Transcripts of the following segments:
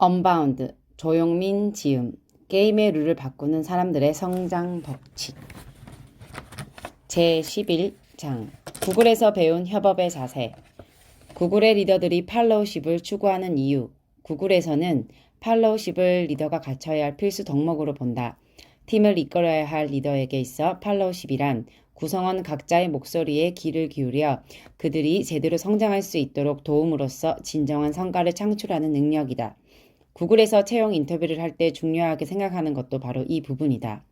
언바운드, 조용민 지음, 게임의 룰을 바꾸는 사람들의 성장 법칙. 제11장, 구글에서 배운 협업의 자세. 구글의 리더들이 팔로우십을 추구하는 이유. 구글에서는 팔로우십을 리더가 갖춰야 할 필수 덕목으로 본다. 팀을 이끌어야 할 리더에게 있어 팔로우십이란 구성원 각자의 목소리에 귀를 기울여 그들이 제대로 성장할 수 있도록 도움으로써 진정한 성과를 창출하는 능력이다. 구글에서 채용 인터뷰를 할 때 중요하게 생각하는 것도 바로 이 부분이다.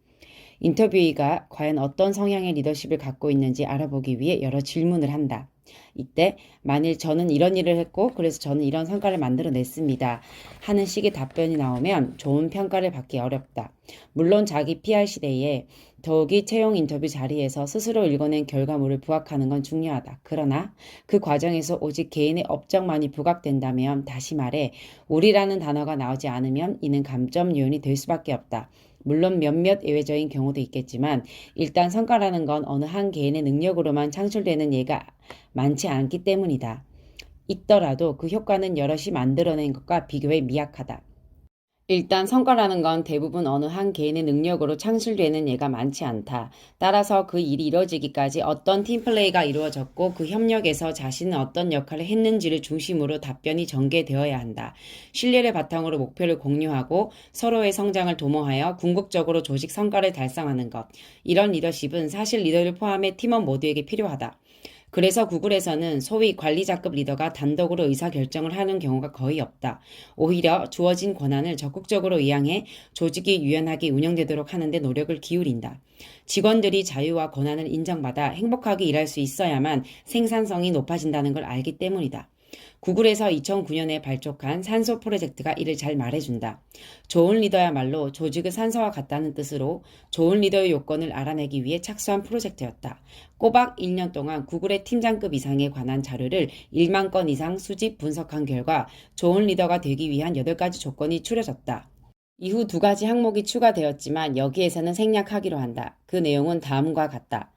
인터뷰이가 과연 어떤 성향의 리더십을 갖고 있는지 알아보기 위해 여러 질문을 한다. 이때 만일 저는 이런 일을 했고 그래서 저는 이런 성과를 만들어냈습니다 하는 식의 답변이 나오면 좋은 평가를 받기 어렵다. 물론 자기 PR 시대에 더욱이 채용 인터뷰 자리에서 스스로 읽어낸 결과물을 부각하는 건 중요하다. 그러나 그 과정에서 오직 개인의 업적만이 부각된다면, 다시 말해 우리라는 단어가 나오지 않으면 이는 감점 요인이 될 수밖에 없다. 물론 몇몇 예외적인 경우도 있겠지만 일단 성과라는 건 어느 한 개인의 능력으로만 창출되는 예가 많지 않기 때문이다. 있더라도 그 효과는 여럿이 만들어낸 것과 비교해 미약하다. 일단 성과라는 건 대부분 어느 한 개인의 능력으로 창출되는 예가 많지 않다. 따라서 그 일이 이루어지기까지 어떤 팀플레이가 이루어졌고 그 협력에서 자신은 어떤 역할을 했는지를 중심으로 답변이 전개되어야 한다. 신뢰를 바탕으로 목표를 공유하고 서로의 성장을 도모하여 궁극적으로 조직 성과를 달성하는 것. 이런 리더십은 사실 리더를 포함해 팀원 모두에게 필요하다. 그래서 구글에서는 소위 관리자급 리더가 단독으로 의사결정을 하는 경우가 거의 없다. 오히려 주어진 권한을 적극적으로 이용해 조직이 유연하게 운영되도록 하는 데 노력을 기울인다. 직원들이 자유와 권한을 인정받아 행복하게 일할 수 있어야만 생산성이 높아진다는 걸 알기 때문이다. 구글에서 2009년에 발족한 산소 프로젝트가 이를 잘 말해준다. 좋은 리더야말로 조직을 산소와 같다는 뜻으로 좋은 리더의 요건을 알아내기 위해 착수한 프로젝트였다. 꼬박 1년 동안 구글의 팀장급 이상에 관한 자료를 1만 건 이상 수집 분석한 결과 좋은 리더가 되기 위한 8가지 조건이 추려졌다. 이후 2가지 항목이 추가되었지만 여기에서는 생략하기로 한다. 그 내용은 다음과 같다.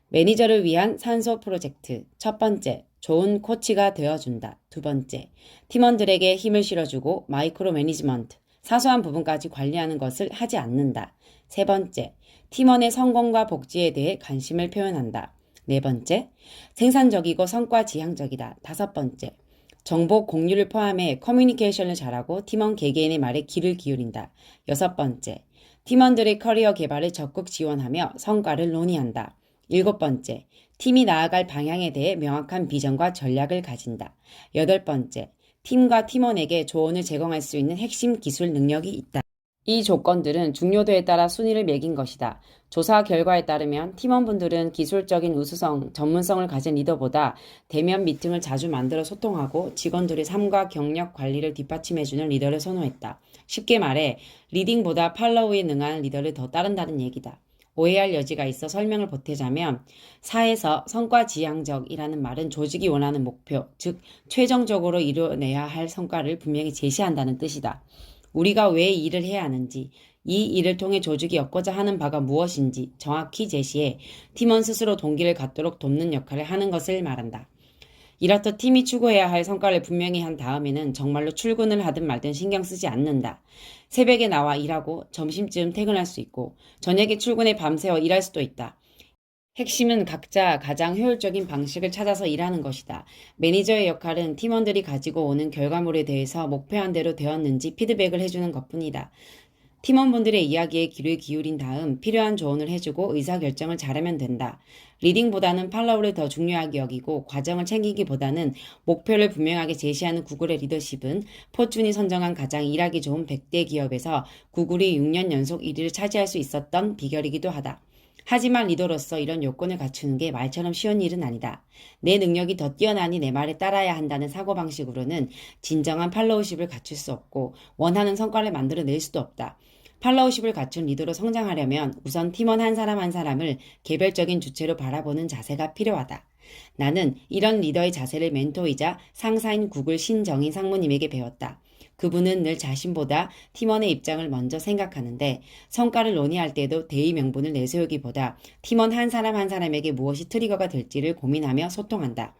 매니저를 위한 산소 프로젝트. 첫 번째, 좋은 코치가 되어준다. 두 번째, 팀원들에게 힘을 실어주고 마이크로 매니지먼트, 사소한 부분까지 관리하는 것을 하지 않는다. 세 번째, 팀원의 성공과 복지에 대해 관심을 표현한다. 네 번째, 생산적이고 성과 지향적이다. 다섯 번째, 정보 공유를 포함해 커뮤니케이션을 잘하고 팀원 개개인의 말에 귀를 기울인다. 여섯 번째, 팀원들의 커리어 개발을 적극 지원하며 성과를 논의한다. 일곱 번째, 팀이 나아갈 방향에 대해 명확한 비전과 전략을 가진다. 여덟 번째, 팀과 팀원에게 조언을 제공할 수 있는 핵심 기술 능력이 있다. 이 조건들은 중요도에 따라 순위를 매긴 것이다. 조사 결과에 따르면 팀원분들은 기술적인 우수성, 전문성을 가진 리더보다 대면 미팅을 자주 만들어 소통하고 직원들의 삶과 경력 관리를 뒷받침해주는 리더를 선호했다. 쉽게 말해 리딩보다 팔로우에 능한 리더를 더 따른다는 얘기다. 오해할 여지가 있어 설명을 보태자면 사에서 성과 지향적이라는 말은 조직이 원하는 목표, 즉 최종적으로 이뤄내야 할 성과를 분명히 제시한다는 뜻이다. 우리가 왜 이 일을 해야 하는지, 이 일을 통해 조직이 얻고자 하는 바가 무엇인지 정확히 제시해 팀원 스스로 동기를 갖도록 돕는 역할을 하는 것을 말한다. 이렇듯 팀이 추구해야 할 성과를 분명히 한 다음에는 정말로 출근을 하든 말든 신경 쓰지 않는다. 새벽에 나와 일하고 점심쯤 퇴근할 수 있고 저녁에 출근해 밤새워 일할 수도 있다. 핵심은 각자 가장 효율적인 방식을 찾아서 일하는 것이다. 매니저의 역할은 팀원들이 가지고 오는 결과물에 대해서 목표한 대로 되었는지 피드백을 해주는 것뿐이다. 팀원분들의 이야기에 귀를 기울인 다음 필요한 조언을 해주고 의사결정을 잘하면 된다. 리딩보다는 팔로우를 더 중요하게 여기고 과정을 챙기기보다는 목표를 분명하게 제시하는 구글의 리더십은 포춘이 선정한 가장 일하기 좋은 100대 기업에서 구글이 6년 연속 1위를 차지할 수 있었던 비결이기도 하다. 하지만 리더로서 이런 요건을 갖추는 게 말처럼 쉬운 일은 아니다. 내 능력이 더 뛰어나니 내 말에 따라야 한다는 사고방식으로는 진정한 팔로우십을 갖출 수 없고 원하는 성과를 만들어낼 수도 없다. 팔로우십을 갖춘 리더로 성장하려면 우선 팀원 한 사람 한 사람을 개별적인 주체로 바라보는 자세가 필요하다. 나는 이런 리더의 자세를 멘토이자 상사인 구글 신정인 상무님에게 배웠다. 그분은 늘 자신보다 팀원의 입장을 먼저 생각하는데 성과를 논의할 때도 대의 명분을 내세우기보다 팀원 한 사람 한 사람에게 무엇이 트리거가 될지를 고민하며 소통한다.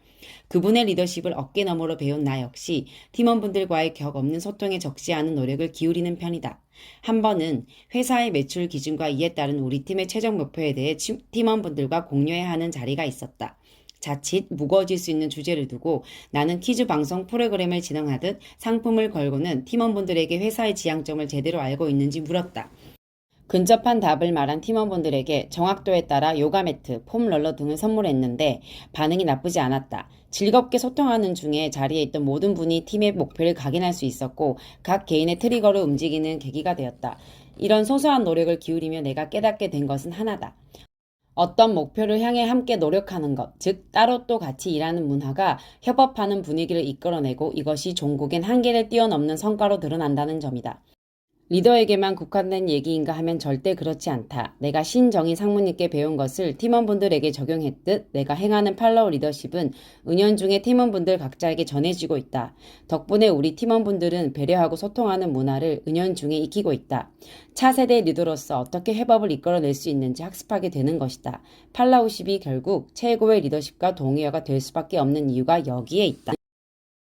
그분의 리더십을 어깨너머로 배운 나 역시 팀원분들과의 격 없는 소통에 적지 않은 노력을 기울이는 편이다. 한 번은 회사의 매출 기준과 이에 따른 우리 팀의 최종 목표에 대해 팀원분들과 공유해야 하는 자리가 있었다. 자칫 무거워질 수 있는 주제를 두고 나는 퀴즈 방송 프로그램을 진행하듯 상품을 걸고는 팀원분들에게 회사의 지향점을 제대로 알고 있는지 물었다. 근접한 답을 말한 팀원분들에게 정확도에 따라 요가 매트, 폼 롤러 등을 선물했는데 반응이 나쁘지 않았다. 즐겁게 소통하는 중에 자리에 있던 모든 분이 팀의 목표를 각인할 수 있었고 각 개인의 트리거를 움직이는 계기가 되었다. 이런 소소한 노력을 기울이며 내가 깨닫게 된 것은 하나다. 어떤 목표를 향해 함께 노력하는 것, 즉 따로 또 같이 일하는 문화가 협업하는 분위기를 이끌어내고 이것이 종국엔 한계를 뛰어넘는 성과로 드러난다는 점이다. 리더에게만 국한된 얘기인가 하면 절대 그렇지 않다. 내가 신정희 상무님께 배운 것을 팀원분들에게 적용했듯 내가 행하는 팔로우 리더십은 은연중에 팀원분들 각자에게 전해지고 있다. 덕분에 우리 팀원분들은 배려하고 소통하는 문화를 은연중에 익히고 있다. 차세대 리더로서 어떻게 협업을 이끌어낼 수 있는지 학습하게 되는 것이다. 팔로우십이 결국 최고의 리더십과 동의어가 될 수밖에 없는 이유가 여기에 있다.